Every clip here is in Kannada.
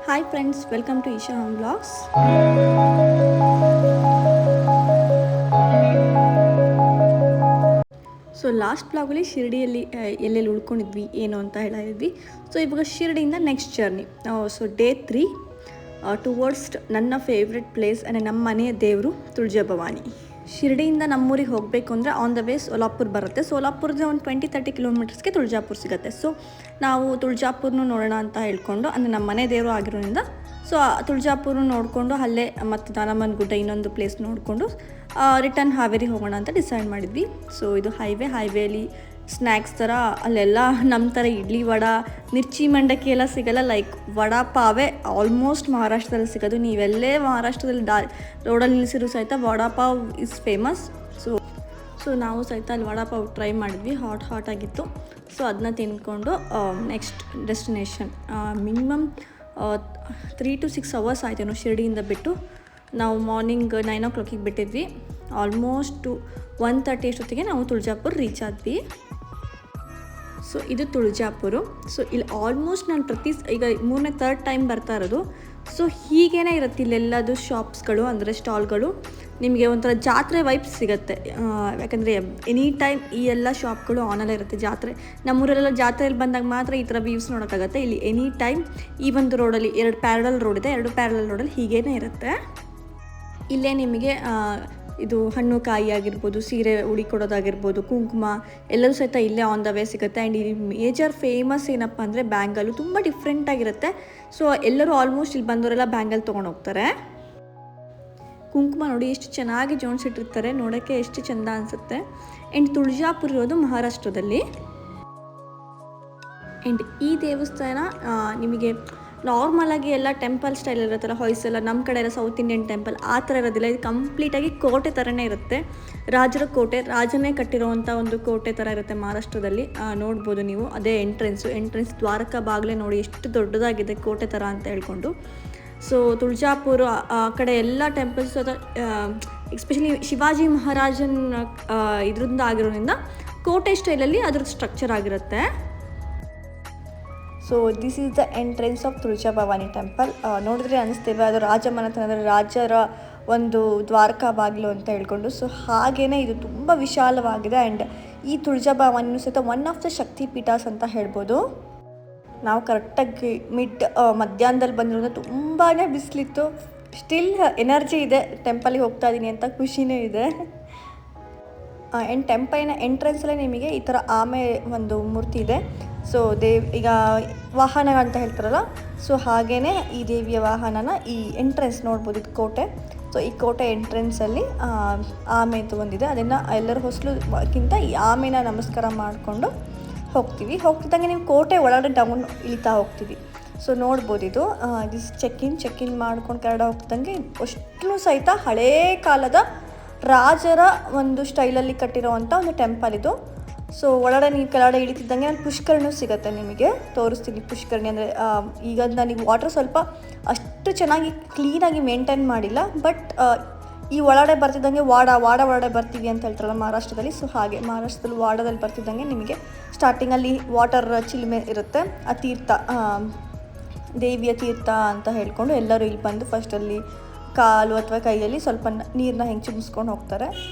Hi friends, welcome to Isha home vlogs. So last ಬ್ಲಾಗಲ್ಲಿ ಶಿರ್ಡಿಯಲ್ಲಿ ಎಲ್ಲೆಲ್ಲಿ ಉಳ್ಕೊಂಡಿದ್ವಿ ಏನು ಅಂತ ಹೇಳಿದ್ವಿ. ಸೊ ಇವಾಗ ಶಿರ್ಡಿಯಿಂದ next journey. So day 3 towards ನನ್ನ ಫೇವ್ರೆಟ್ ಪ್ಲೇಸ್ ಅಂದರೆ ನಮ್ಮ ಮನೆಯ ದೇವರು ತುಳಜಾ ಭವಾನಿ. ಶಿರ್ಡಿಯಿಂದ ನಮ್ಮೂರಿಗೆ ಹೋಗಬೇಕು ಅಂದರೆ ಆನ್ ದ ವೇ ಸೋಲಾಪುರ ಬರುತ್ತೆ. ಸೋಲಾಪುರದ ಒಂದು 20-30 ಕಿಲೋಮೀಟರ್ಸ್ಗೆ ತುಳಜಾಪುರ ಸಿಗುತ್ತೆ. ಸೊ ನಾವು ತುಳಜಾಪುರನೂ ನೋಡೋಣ ಅಂತ ಹೇಳ್ಕೊಂಡು, ಅಂದರೆ ನಮ್ಮ ಮನೆ ದೇವರು ಆಗಿರೋದ್ರಿಂದ ಸೊ ತುಳಜಾಪುರ ನೋಡಿಕೊಂಡು ಅಲ್ಲೇ ಮತ್ತು ದಾನಮ್ಮನ ಗುಡ್ಡ ಇನ್ನೊಂದು ಪ್ಲೇಸ್ ನೋಡಿಕೊಂಡು ರಿಟರ್ನ್ ಹಾವೇರಿ ಹೋಗೋಣ ಅಂತ ಡಿಸೈಡ್ ಮಾಡಿದ್ವಿ. ಸೊ ಇದು ಹೈವೇಲಿ ಸ್ನ್ಯಾಕ್ಸ್ ಥರ ಅಲ್ಲೆಲ್ಲ ನಮ್ಮ ಥರ ಇಡ್ಲಿ ವಡ ಮಿರ್ಚಿ ಮಂಡಕ್ಕಿ ಎಲ್ಲ ಸಿಗೋಲ್ಲ. ಲೈಕ್ ವಡಾ ಪಾವೇ ಆಲ್ಮೋಸ್ಟ್ ಮಹಾರಾಷ್ಟ್ರದಲ್ಲಿ ಸಿಗೋದು. ನೀವೆಲ್ಲೇ ಮಹಾರಾಷ್ಟ್ರದಲ್ಲಿ ರೋಡಲ್ಲಿ ನಿಲ್ಲಿಸಿದ್ರು ಸಹಿತ vada pav is famous. So ನಾವು ಸಹಿತ ಅಲ್ಲಿ ವಡಾ ಪಾವ್ ಟ್ರೈ ಮಾಡಿದ್ವಿ. ಹಾಟ್ ಆಗಿತ್ತು. ಸೊ ಅದನ್ನ ತಿನ್ಕೊಂಡು next destination minimum 3 to 6 hours ಆಯ್ತೇನೋ ಶಿರ್ಡಿಯಿಂದ ಬಿಟ್ಟು. ನಾವು ಮಾರ್ನಿಂಗ್ 9 o'clock ಬಿಟ್ಟಿದ್ವಿ. ಆಲ್ಮೋಸ್ಟ್ 1:30 ಅಷ್ಟೊತ್ತಿಗೆ ನಾವು ತುಳಜಾಪುರ ರೀಚ್ ಆದ್ವಿ. ಸೊ ಇದು ತುಳಜಾಪುರ. ಸೊ ಇಲ್ಲಿ ಆಲ್ಮೋಸ್ಟ್ ನಾನು ಈಗ 3rd ಟೈಮ್ ಬರ್ತಾ ಇರೋದು. ಸೊ ಹೀಗೇನೆ ಇರುತ್ತೆ ಇಲ್ಲೆಲ್ಲದು ಶಾಪ್ಸ್ಗಳು, ಅಂದರೆ ಸ್ಟಾಲ್ಗಳು. ನಿಮಗೆ ಒಂಥರ ಜಾತ್ರೆ ವೈಬ್ಸ್ ಸಿಗುತ್ತೆ. ಯಾಕಂದರೆ ಎನಿ ಟೈಮ್ ಈ ಎಲ್ಲ ಶಾಪ್ಗಳು ಆನಲ್ಲೇ ಇರುತ್ತೆ. ಜಾತ್ರೆ ನಮ್ಮೂರಲ್ಲೆಲ್ಲ ಜಾತ್ರೆಯಲ್ಲಿ ಬಂದಾಗ ಮಾತ್ರ ಈ ಥರ ವ್ಯೂಸ್ ನೋಡೋಕ್ಕಾಗತ್ತೆ. ಇಲ್ಲಿ ಎನಿ ಟೈಮ್ ಈ ಒಂದು ರೋಡಲ್ಲಿ 2 ಪ್ಯಾರಲಲ್ ರೋಡ್ ಇದೆ. 2 ಪ್ಯಾರಲಲ್ ರೋಡಲ್ಲಿ ಹೀಗೇನೆ ಇರುತ್ತೆ. ಇಲ್ಲೇ ನಿಮಗೆ ಇದು ಹಣ್ಣು ಕಾಯಿ ಆಗಿರ್ಬೋದು, ಸೀರೆ ಉಡಿ ಕೊಡೋದಾಗಿರ್ಬೋದು, ಕುಂಕುಮ ಎಲ್ಲರೂ ಸಹಿತ ಇಲ್ಲೇ ಆನ್ ದ ವೇ ಸಿಗುತ್ತೆ. ಆ್ಯಂಡ್ ಇಲ್ಲಿ ಮೇಜರ್ ಫೇಮಸ್ ಏನಪ್ಪ ಅಂದರೆ ಬ್ಯಾಂಗಲ್ಲು ತುಂಬ ಡಿಫ್ರೆಂಟಾಗಿರುತ್ತೆ. ಸೊ ಎಲ್ಲರೂ ಆಲ್ಮೋಸ್ಟ್ ಇಲ್ಲಿ ಬಂದವರೆಲ್ಲ ಬ್ಯಾಂಗಲ್ ತೊಗೊಂಡು ಹೋಗ್ತಾರೆ. ಕುಂಕುಮ ನೋಡಿ ಎಷ್ಟು ಚೆನ್ನಾಗಿ ಜೋಡಿಸಿಟ್ಟಿರ್ತಾರೆ, ನೋಡೋಕ್ಕೆ ಎಷ್ಟು ಚೆಂದ ಅನಿಸುತ್ತೆ. ಆ್ಯಂಡ್ ತುಳಜಾಪುರ ಇರೋದು ಮಹಾರಾಷ್ಟ್ರದಲ್ಲಿ. ಆ್ಯಂಡ್ ಈ ದೇವಸ್ಥಾನ ನಿಮಗೆ ನಾರ್ಮಲಾಗಿ ಎಲ್ಲ ಟೆಂಪಲ್ ಸ್ಟೈಲ್ ಇರುತ್ತಲ್ಲ, ಹೊಯ್ಸಲ್ಲ ನಮ್ಮ ಕಡೆ ಎಲ್ಲ ಸೌತ್ ಇಂಡಿಯನ್ ಟೆಂಪಲ್ ಆ ಥರ ಇರೋದಿಲ್ಲ. ಇದು ಕಂಪ್ಲೀಟಾಗಿ ಕೋಟೆ ಥರನೇ ಇರುತ್ತೆ. ರಾಜರ ಕೋಟೆ, ರಾಜನೇ ಕಟ್ಟಿರೋವಂಥ ಒಂದು ಕೋಟೆ ಥರ ಇರುತ್ತೆ ಮಹಾರಾಷ್ಟ್ರದಲ್ಲಿ. ನೋಡ್ಬೋದು ನೀವು. ಅದೇ ಎಂಟ್ರೆನ್ಸ್ ದ್ವಾರಕಾ ಬಾಗಿಲೇ ನೋಡಿ ಎಷ್ಟು ದೊಡ್ಡದಾಗಿದೆ ಕೋಟೆ ಥರ ಅಂತ ಹೇಳ್ಕೊಂಡು. ಸೊ ತುಳಜಾಪುರ ಆ ಕಡೆ ಎಲ್ಲ ಟೆಂಪಲ್ಸ್ ಎಸ್ಪೆಷಲಿ ಶಿವಾಜಿ ಮಹಾರಾಜನ ಇದರಿಂದ ಆಗಿರೋದ್ರಿಂದ ಕೋಟೆ ಸ್ಟೈಲಲ್ಲಿ ಅದ್ರ ಸ್ಟ್ರಕ್ಚರ್ ಆಗಿರುತ್ತೆ. So this is the entrance of Tulja Bhavani temple. ನೋಡಿದ್ರೆ ಅನಿಸ್ತೇವೆ ಅದು ರಾಜಮನೆತನ, ಅಂದರೆ ರಾಜರ ಒಂದು ದ್ವಾರಕಾ ಬಾಗಿಲು ಅಂತ ಹೇಳ್ಕೊಂಡು. ಸೊ ಹಾಗೇ ಇದು ತುಂಬ ವಿಶಾಲವಾಗಿದೆ. ಆ್ಯಂಡ್ ಈ ತುಳಜಾ ಭವಾನಿನೂ ಸಹಿತ ಒನ್ ಆಫ್ ದ ಶಕ್ತಿ ಪೀಠಾಸ್ ಅಂತ ಹೇಳ್ಬೋದು. ನಾವು ಕರೆಕ್ಟಾಗಿ ಮಧ್ಯಾಹ್ನದಲ್ಲಿ ಬಂದಿರೋದು ತುಂಬಾ ಬಿಸಿಲಿತ್ತು. ಸ್ಟಿಲ್ ಎನರ್ಜಿ ಇದೆ, ಟೆಂಪಲಿಗೆ ಹೋಗ್ತಾ ಇದ್ದೀನಿ ಅಂತ ಖುಷಿನೂ ಇದೆ. ಆ್ಯಂಡ್ ಟೆಂಪಲಿನ ಎಂಟ್ರೆನ್ಸಲ್ಲೇ ನಿಮಗೆ ಈ ಥರ ಆಮೆ ಒಂದು ಮೂರ್ತಿ ಇದೆ. ಸೊ ಈಗ ವಾಹನ ಅಂತ ಹೇಳ್ತಾರಲ್ಲ, ಸೊ ಹಾಗೇ ಈ ದೇವಿಯ ವಾಹನನ ಈ ಎಂಟ್ರೆನ್ಸ್ ನೋಡ್ಬೋದು. ಇದು ಕೋಟೆ. ಸೊ ಈ ಕೋಟೆ ಎಂಟ್ರೆನ್ಸಲ್ಲಿ ಆಮೆ ಒಂದಿದೆ. ಅದನ್ನು ಎಲ್ಲರ ಹೊಸಲುಕ್ಕಿಂತ ಈ ಆಮೆನ ನಮಸ್ಕಾರ ಮಾಡಿಕೊಂಡು ಹೋಗ್ತಿದ್ದಂಗೆ ನೀವು ಕೋಟೆ ಒಳಗಡೆ ಡೌನ್ ಇಳಿತಾ ಹೋಗ್ತೀವಿ. ಸೊ ನೋಡ್ಬೋದು ಇದು ಚೆಕ್ ಇನ್ ಮಾಡ್ಕೊಂಡು ಕೆಳಗಡೆ ಹೋಗ್ತಿದ್ದಂಗೆ ಅಷ್ಟು ಸಹಿತ ಹಳೇ ಕಾಲದ ರಾಜರ ಒಂದು ಸ್ಟೈಲಲ್ಲಿ ಕಟ್ಟಿರೋವಂಥ ಒಂದು ಟೆಂಪಲ್ ಇದು. ಸೊ ಒಳಗಡೆ ನೀವು ಕೆಳಗಡೆ ಇಳಿತಿದ್ದಂಗೆ ನಾನು ಪುಷ್ಕರಣಿ ಸಿಗುತ್ತೆ, ನಿಮಗೆ ತೋರಿಸ್ತೀನಿ. ಪುಷ್ಕರಣಿ ಅಂದರೆ ಈಗ ನನಗೆ ವಾಟರ್ ಸ್ವಲ್ಪ ಅಷ್ಟು ಚೆನ್ನಾಗಿ ಕ್ಲೀನಾಗಿ ಮೇಂಟೈನ್ ಮಾಡಿಲ್ಲ. ಬಟ್ ಈ ಒಳಗಡೆ ಬರ್ತಿದ್ದಂಗೆ ವಾಡ ಒಳಗಡೆ ಬರ್ತೀವಿ ಅಂತ ಹೇಳ್ತಾರಲ್ಲ ಮಹಾರಾಷ್ಟ್ರದಲ್ಲಿ. ಸೊ ಹಾಗೆ ಮಹಾರಾಷ್ಟ್ರದಲ್ಲಿ ವಾಡದಲ್ಲಿ ಬರ್ತಿದ್ದಂಗೆ ನಿಮಗೆ ಸ್ಟಾರ್ಟಿಂಗಲ್ಲಿ ವಾಟರ್ ಚಿಲ್ಮೆ ಇರುತ್ತೆ. ಆ ತೀರ್ಥ, ದೇವಿಯ ತೀರ್ಥ ಅಂತ ಹೇಳ್ಕೊಂಡು ಎಲ್ಲರೂ ಇಲ್ಲಿ ಬಂದು ಫಸ್ಟಲ್ಲಿ ಕಾಲು ಅಥವಾ ಕೈಯಲ್ಲಿ ಸ್ವಲ್ಪ ನೀರನ್ನ ಹೆಂಗೆ ಚಿಮ್ಸ್ಕೊಂಡು ಹೋಗ್ತಾರೆ.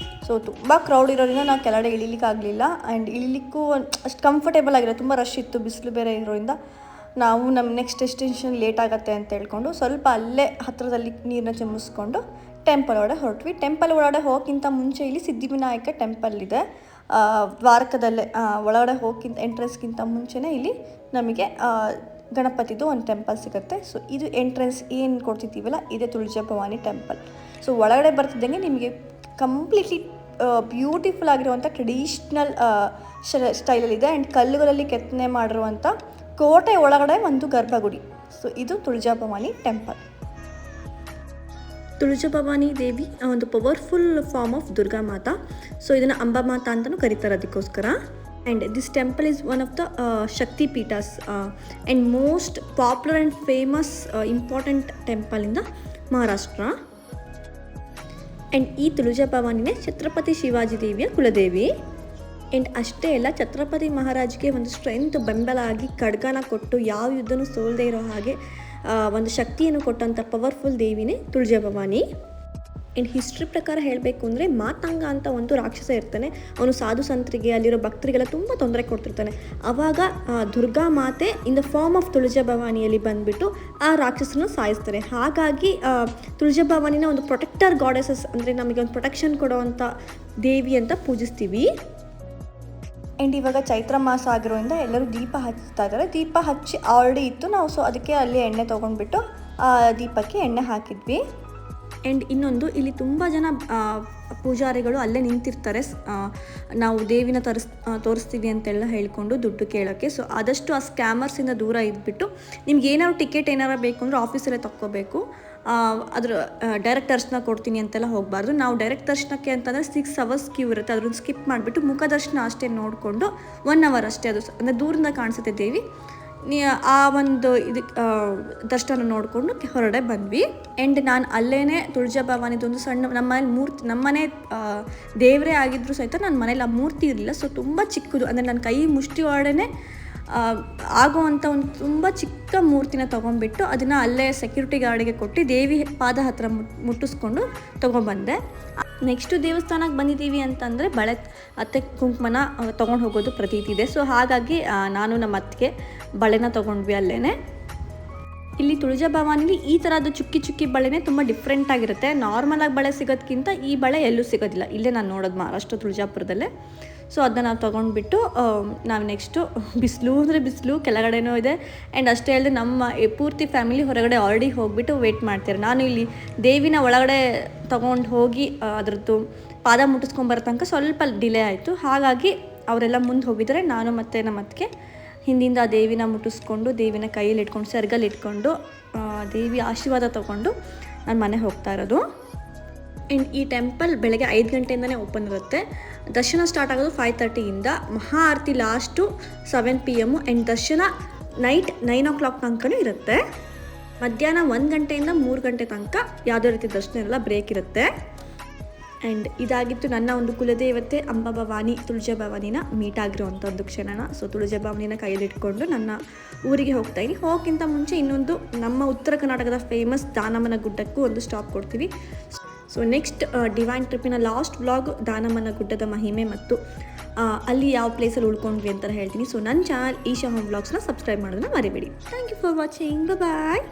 ಸೊ ತುಂಬ ಕ್ರೌಡ್ ಇರೋದ್ರಿಂದ ನಾವು ಕೆಳಗಡೆ ಇಳಿಲಿಕ್ಕೆ ಆಗಲಿಲ್ಲ. ಆ್ಯಂಡ್ ಇಳಿಲಿಕ್ಕೂ ಅಷ್ಟು ಕಂಫರ್ಟೇಬಲ್ ಆಗಿರೋ, ತುಂಬ ರಶ್ ಇತ್ತು, ಬಿಸಿಲು ಬೇರೆ ಇರೋದ್ರಿಂದ ನಾವು ನಮ್ಮ ನೆಕ್ಸ್ಟ್ ಡೆಸ್ಟಿನೇಷನ್ ಲೇಟ್ ಆಗುತ್ತೆ ಅಂತ ಹೇಳ್ಕೊಂಡು ಸ್ವಲ್ಪ ಅಲ್ಲೇ ಹತ್ತಿರದಲ್ಲಿ ನೀರನ್ನ ಚಿಮ್ಮಿಸ್ಕೊಂಡು ಟೆಂಪಲ್ ಒಳಗಡೆ ಹೊರಟ್ವಿ. ಟೆಂಪಲ್ ಒಳಗಡೆ ಹೋಗೋಕ್ಕಿಂತ ಮುಂಚೆ ಇಲ್ಲಿ ಸಿದ್ಧಿವಿನಾಯಕ ಟೆಂಪಲ್ ಇದೆ ದ್ವಾರಕದಲ್ಲೇ. ಒಳಗಡೆ ಹೋಗೋಕ್ಕಿಂತ ಎಂಟ್ರೆನ್ಸ್ಗಿಂತ ಮುಂಚೆನೇ ಇಲ್ಲಿ ನಮಗೆ ಗಣಪತಿದು ಒಂದು ಟೆಂಪಲ್ ಸಿಗುತ್ತೆ. ಸೊ ಇದು ಎಂಟ್ರೆನ್ಸ್ ಏನು ಕೊಡ್ತಿದ್ದೀವಲ್ಲ, ಇದೇ ತುಳಜಾ ಭವಾನಿ ಟೆಂಪಲ್. ಸೊ ಒಳಗಡೆ ಬರ್ತಿದ್ದಂಗೆ ನಿಮಗೆ ಕಂಪ್ಲೀಟ್ಲಿ ಬ್ಯೂಟಿಫುಲ್ ಆಗಿರುವಂಥ ಟ್ರೆಡಿಷ್ನಲ್ ಸ್ಟೈಲಲ್ಲಿದೆ. ಆ್ಯಂಡ್ ಕಲ್ಲುಗಳಲ್ಲಿ ಕೆತ್ತನೆ ಮಾಡಿರುವಂಥ ಕೋಟೆ ಒಳಗಡೆ ಒಂದು ಗರ್ಭಗುಡಿ. ಸೊ ಇದು ತುಳಜಾ ಭವಾನಿ ಟೆಂಪಲ್. ತುಳಜಾ ಭವಾನಿ ದೇವಿ ಒಂದು powerful form of Durga Mata. So ಇದನ್ನು ಅಂಬಾ ಮಾತಾ ಅಂತಲೂ ಕರೀತಾರೆ ಅದಕ್ಕೋಸ್ಕರ. And this temple is one of the Shakti Peethas and most popular and famous important temple in the Maharashtra. And ಈ ತುಳಜಾ ಭವಾನಿನೇ ಛತ್ರಪತಿ ಶಿವಾಜಿ ದೇವಿಯ ಕುಲದೇವಿ. ಆ್ಯಂಡ್ ಅಷ್ಟೇ ಅಲ್ಲ, ಛತ್ರಪತಿ ಮಹಾರಾಜ್ಗೆ ಒಂದು ಸ್ಟ್ರೆಂತ್ ಬೆಂಬಲ ಆಗಿ ಖಡ್ಗನ ಕೊಟ್ಟು ಯಾವ ಯುದ್ಧನೂ ಸೋಲದೇ ಇರೋ ಹಾಗೆ ಒಂದು ಶಕ್ತಿಯನ್ನು ಕೊಟ್ಟಂಥ ಪವರ್ಫುಲ್ ದೇವಿನೇ ತುಳಜಾ ಭವಾನಿ. ಆ್ಯಂಡ್ ಹಿಸ್ಟ್ರಿ ಪ್ರಕಾರ ಹೇಳಬೇಕು ಅಂದರೆ ಮಾತಂಗ ಅಂತ ಒಂದು ರಾಕ್ಷಸ ಇರ್ತಾನೆ. ಅವನು ಸಾಧು ಸಂತರಿಗೆ ಅಲ್ಲಿರೋ ಭಕ್ತರಿಗೆಲ್ಲ ತುಂಬ ತೊಂದರೆ ಕೊಡ್ತಿರ್ತಾನೆ. ಆವಾಗ Durga Mate in the form of Tulja ಭವಾನಿಯಲ್ಲಿ ಬಂದುಬಿಟ್ಟು ಆ ರಾಕ್ಷಸನ ಸಾಯಿಸ್ತಾರೆ. ಹಾಗಾಗಿ ತುಳಜಾ ಭವಾನಿನ ಒಂದು ಪ್ರೊಟೆಕ್ಟರ್ ಗಾಡೆಸಸ್, ಅಂದರೆ ನಮಗೆ ಒಂದು ಪ್ರೊಟೆಕ್ಷನ್ ಕೊಡೋವಂಥ ದೇವಿ ಅಂತ ಪೂಜಿಸ್ತೀವಿ. ಆ್ಯಂಡ್ ಇವಾಗ ಚೈತ್ರ ಮಾಸ ಆಗಿರೋದ್ರಿಂದ ಎಲ್ಲರೂ ದೀಪ ಹಚ್ತಾ ಇದ್ದಾರೆ. ದೀಪ ಹಚ್ಚಿ ಆಲ್ರೆಡಿ ಇತ್ತು ನಾವು, ಸೊ ಅದಕ್ಕೆ ಅಲ್ಲಿ ಎಣ್ಣೆ ತೊಗೊಂಡ್ಬಿಟ್ಟು ದೀಪಕ್ಕೆ ಎಣ್ಣೆ ಹಾಕಿದ್ವಿ. ಆ್ಯಂಡ್ ಇನ್ನೊಂದು, ಇಲ್ಲಿ ತುಂಬ ಜನ ಪೂಜಾರಿಗಳು ಅಲ್ಲೇ ನಿಂತಿರ್ತಾರೆ, ನಾವು ದೇವಿನ ತೋರಿಸ್ತೀವಿ ಅಂತೆಲ್ಲ ಹೇಳ್ಕೊಂಡು ದುಡ್ಡು ಕೇಳೋಕ್ಕೆ. ಸೊ ಆದಷ್ಟು ಆ ಸ್ಕ್ಯಾಮರ್ಸಿಂದ ದೂರ ಇದ್ಬಿಟ್ಟು ನಿಮ್ಗೆ ಏನಾದ್ರು ಟಿಕೆಟ್ ಏನಾರು ಬೇಕು ಅಂದರೆ ಆಫೀಸಲ್ಲೇ ತಕ್ಕೋಬೇಕು. ಅದ್ರ ಡೈರೆಕ್ಟ್ ದರ್ಶನ ಕೊಡ್ತೀನಿ ಅಂತೆಲ್ಲ ಹೋಗಬಾರ್ದು. ನಾವು ಡೈರೆಕ್ಟ್ ದರ್ಶನಕ್ಕೆ ಅಂತಂದರೆ 6 hours ಕ್ಯೂ ಇರುತ್ತೆ, ಅದ್ರನ್ನ ಸ್ಕಿಪ್ ಮಾಡಿಬಿಟ್ಟು ಮುಖ ದರ್ಶನ ಅಷ್ಟೇ ನೋಡಿಕೊಂಡು 1 hour ಅಷ್ಟೇ, ಅದು ಅಂದರೆ ದೂರದಿಂದ ಕಾಣಿಸುತ್ತೆ ದೇವಿ, ಆ ಒಂದು ದರ್ಶನ ನೋಡಿಕೊಂಡು ಹೊರಡೆ ಬಂದ್ವಿ. ಆ್ಯಂಡ್ ನಾನು ಅಲ್ಲೇ ತುಳಜಾ ಭವಾನಿದೊಂದು ಸಣ್ಣ ನಮ್ಮನೆ ದೇವರೇ ಆಗಿದ್ರು ಸಹಿತ ನನ್ನ ಮನೇಲಿ ಆ ಮೂರ್ತಿ ಇರಲಿಲ್ಲ. ಸೊ ತುಂಬ ಚಿಕ್ಕದು, ಅಂದರೆ ನನ್ನ ಕೈ ಮುಷ್ಟಿ ಒಳಗಡೆ ಆಗೋವಂಥ ಒಂದು ತುಂಬ ಚಿಕ್ಕ ಮೂರ್ತಿನ ತೊಗೊಂಡ್ಬಿಟ್ಟು ಅದನ್ನು ಅಲ್ಲೇ ಸೆಕ್ಯೂರಿಟಿ ಗಾರ್ಡಿಗೆ ಕೊಟ್ಟು ದೇವಿ ಪಾದ ಹತ್ರ ಮುಟ್ಟಿಸ್ಕೊಂಡು ತೊಗೊಂಡ್ಬಂದೆ. ನೆಕ್ಸ್ಟು ದೇವಸ್ಥಾನಕ್ಕೆ ಬಂದಿದ್ದೀವಿ ಅಂತಂದರೆ ಬಳೆ ಅತ್ತೆ ಕುಂಕುಮನ ತೊಗೊಂಡು ಹೋಗೋದು ಪ್ರತೀತಿ ಇದೆ. ಸೊ ಹಾಗಾಗಿ ನಾನು ನಮ್ಮ ಅತ್ತಿಗೆ ಬಳೆನ ತೊಗೊಂಡ್ವಿ ಅಲ್ಲೇ. ಇಲ್ಲಿ ತುಳಜಾ ಭವಾನಿಲಿ ಈ ಥರದ್ದು ಚುಕ್ಕಿ ಬಳೆನೇ ತುಂಬ ಡಿಫ್ರೆಂಟಾಗಿರುತ್ತೆ. ನಾರ್ಮಲಾಗಿ ಬಳೆ ಸಿಗೋದಕ್ಕಿಂತ ಈ ಬಳೆ ಎಲ್ಲೂ ಸಿಗೋದಿಲ್ಲ. ಇಲ್ಲೇ ನಾನು ನೋಡೋದು ಮಹಾರಾಷ್ಟ್ರ ತುಳಜಾಪುರದಲ್ಲೇ. ಸೊ ಅದನ್ನ ನಾವು ತೊಗೊಂಡ್ಬಿಟ್ಟು ನಾವು ನೆಕ್ಸ್ಟು ಬಿಸಿಲು ಕೆಳಗಡೆನೂ ಇದೆ. ಆ್ಯಂಡ್ ಅಷ್ಟೇ ಅಲ್ಲದೆ ನಮ್ಮ ಪೂರ್ತಿ ಫ್ಯಾಮಿಲಿ ಹೊರಗಡೆ ಆಲ್ರೆಡಿ ಹೋಗಿಬಿಟ್ಟು ವೆಯ್ಟ್ ಮಾಡ್ತಾರೆ. ನಾನು ಇಲ್ಲಿ ದೇವಿನ ಒಳಗಡೆ ತೊಗೊಂಡು ಹೋಗಿ ಅದರದ್ದು ಪಾದ ಮುಟ್ಟಿಸ್ಕೊಂಬರೋ ತನಕ ಸ್ವಲ್ಪ ಡಿಲೇ ಆಯಿತು. ಹಾಗಾಗಿ ಅವರೆಲ್ಲ ಮುಂದೆ ಹೋಗಿದ್ದಾರೆ. ನಾನು ಮತ್ತು ನಮ್ಮ ಅತ್ತಿಗೆ ಹಿಂದಿಂದ ದೇವಿನ ಮುಟ್ಟಿಸ್ಕೊಂಡು ದೇವಿನ ಕೈಯಲ್ಲಿ ಇಟ್ಕೊಂಡು ಸೆರಗಲ್ಲಿ ಇಟ್ಕೊಂಡು ದೇವಿ ಆಶೀರ್ವಾದ ತೊಗೊಂಡು ನಾನು ಮನೆಗೆ ಹೋಗ್ತಾ ಇರೋದು. ಆ್ಯಂಡ್ ಈ ಟೆಂಪಲ್ ಬೆಳಗ್ಗೆ 5 ಗಂಟೆಯಿಂದನೇ ಓಪನ್ ಇರುತ್ತೆ. ದರ್ಶನ ಸ್ಟಾರ್ಟ್ ಆಗೋದು 5:30ಇಂದ, ಮಹಾ ಆರತಿ ಲಾಸ್ಟು 7 PM. ಆ್ಯಂಡ್ ದರ್ಶನ ನೈಟ್ 9 o'clock ತನಕನೂ ಇರುತ್ತೆ. ಮಧ್ಯಾಹ್ನ 1 ಗಂಟೆಯಿಂದ 3 ಗಂಟೆ ತನಕ ಯಾವುದೇ ರೀತಿ ದರ್ಶನ ಇರಲ್ಲ, ಬ್ರೇಕ್ ಇರುತ್ತೆ. ಆ್ಯಂಡ್ ಇದಾಗಿತ್ತು ನನ್ನ ಒಂದು ಕುಲದೇವತೆ ಅಂಬಾ ಭವಾನಿ ತುಳಜಾ ಭವಾನಿನ ಮೀಟ್ ಆಗಿರೋವಂಥ ಒಂದು ಕ್ಷಣನ. ಸೊ ತುಳಜಾ ಭವಾನಿನ ಕೈಯಲ್ಲಿಟ್ಕೊಂಡು ನನ್ನ ಊರಿಗೆ ಹೋಗ್ತಾಯಿದ್ದೀನಿ. ಹೋಗೋಕ್ಕಿಂತ ಮುಂಚೆ ಇನ್ನೊಂದು ನಮ್ಮ ಉತ್ತರ ಕರ್ನಾಟಕದ ಫೇಮಸ್ ದಾನಮ್ಮನ ಗುಡ್ಡಕ್ಕೂ ಒಂದು ಸ್ಟಾಪ್ ಕೊಡ್ತೀವಿ. ಸೊ ನೆಕ್ಸ್ಟ್ ಡಿವೈನ್ ಟ್ರಿಪ್ಪಿನ ಲಾಸ್ಟ್ ವ್ಲಾಗ್ ದಾನಮ್ಮನ ಗುಡ್ಡದ ಮಹಿಮೆ ಮತ್ತು ಅಲ್ಲಿ ಯಾವ ಪ್ಲೇಸಲ್ಲಿ ಉಳ್ಕೊಂಡ್ವಿ ಅಂತ ಹೇಳ್ತೀನಿ. ಸೊ ನನ್ನ ಚಾನಲ್ ಈಶಾ ಹೋಮ್ ವ್ಲಾಗ್ಸ್ನ ಸಬ್ಸ್ಕ್ರೈಬ್ ಮಾಡೋದನ್ನ ಮರಿಬೇಡಿ. Thank you for watching. Bye.